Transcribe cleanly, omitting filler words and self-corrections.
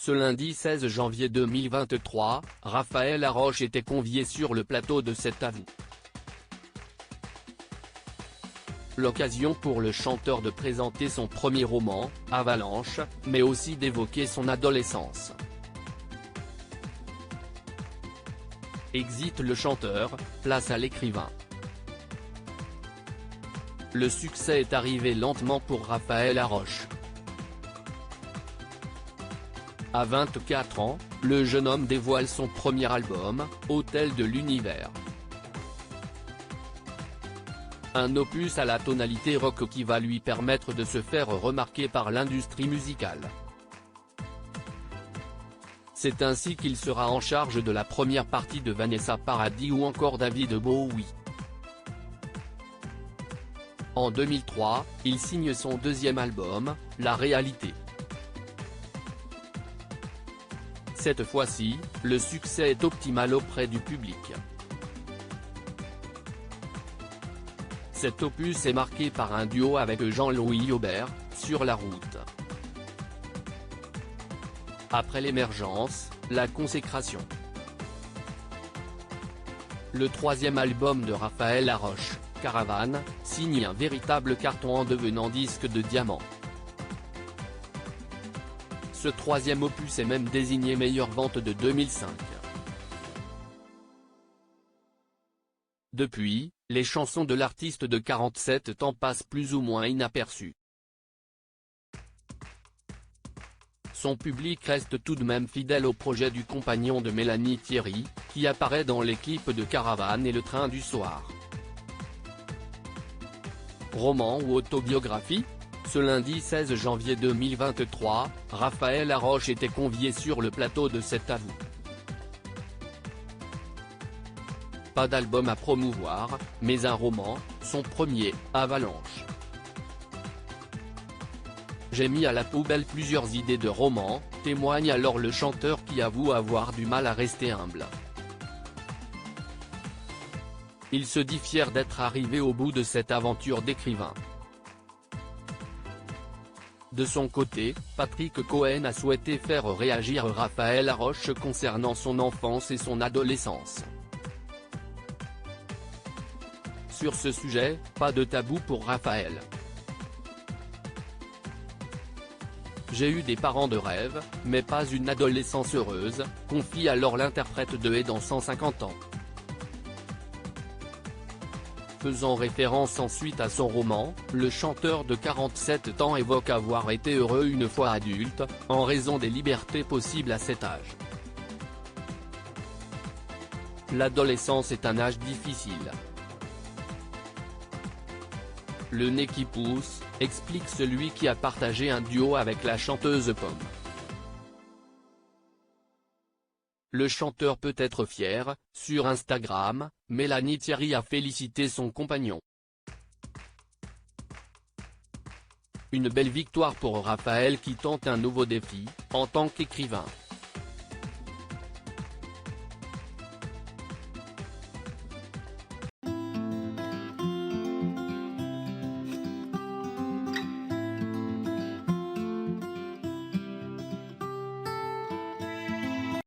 Ce lundi 16 janvier 2023, Raphaël Laroche était convié sur le plateau de C'est à vous. L'occasion pour le chanteur de présenter son premier roman, Avalanche, mais aussi d'évoquer son adolescence. Exit le chanteur, place à l'écrivain. Le succès est arrivé lentement pour Raphaël Laroche. À 24 ans, le jeune homme dévoile son premier album, Hôtel de l'Univers. Un opus à la tonalité rock qui va lui permettre de se faire remarquer par l'industrie musicale. C'est ainsi qu'il sera en charge de la première partie de Vanessa Paradis ou encore David Bowie. En 2003, il signe son deuxième album, La Réalité. Cette fois-ci, le succès est optimal auprès du public. Cet opus est marqué par un duo avec Jean-Louis Aubert, Sur la route. Après l'émergence, la consécration. Le troisième album de Raphaël Laroche, Caravane, signe un véritable carton en devenant disque de diamant. Ce troisième opus est même désigné meilleure vente de 2005. Depuis, les chansons de l'artiste de 47 ans passent plus ou moins inaperçues. Son public reste tout de même fidèle au projet du compagnon de Mélanie Thierry, qui apparaît dans les clips de Caravane et Le Train du Soir. Roman ou autobiographie ? Ce lundi 16 janvier 2023, Raphaël Laroche était convié sur le plateau de C'est à vous. Pas d'album à promouvoir, mais un roman, son premier, Avalanche. J'ai mis à la poubelle plusieurs idées de romans, témoigne alors le chanteur qui avoue avoir du mal à rester humble. Il se dit fier d'être arrivé au bout de cette aventure d'écrivain. De son côté, Patrick Cohen a souhaité faire réagir Raphaël Laroche concernant son enfance et son adolescence. Sur ce sujet, pas de tabou pour Raphaël. J'ai eu des parents de rêve, mais pas une adolescence heureuse, confie alors l'interprète de Et dans 150 ans. Faisant référence ensuite à son roman, le chanteur de 47 ans évoque avoir été heureux une fois adulte, en raison des libertés possibles à cet âge. L'adolescence est un âge difficile. Le nez qui pousse, explique celui qui a partagé un duo avec la chanteuse Pomme. Le chanteur peut être fier. Sur Instagram, Mélanie Thierry a félicité son compagnon. Une belle victoire pour Raphaël qui tente un nouveau défi, en tant qu'écrivain.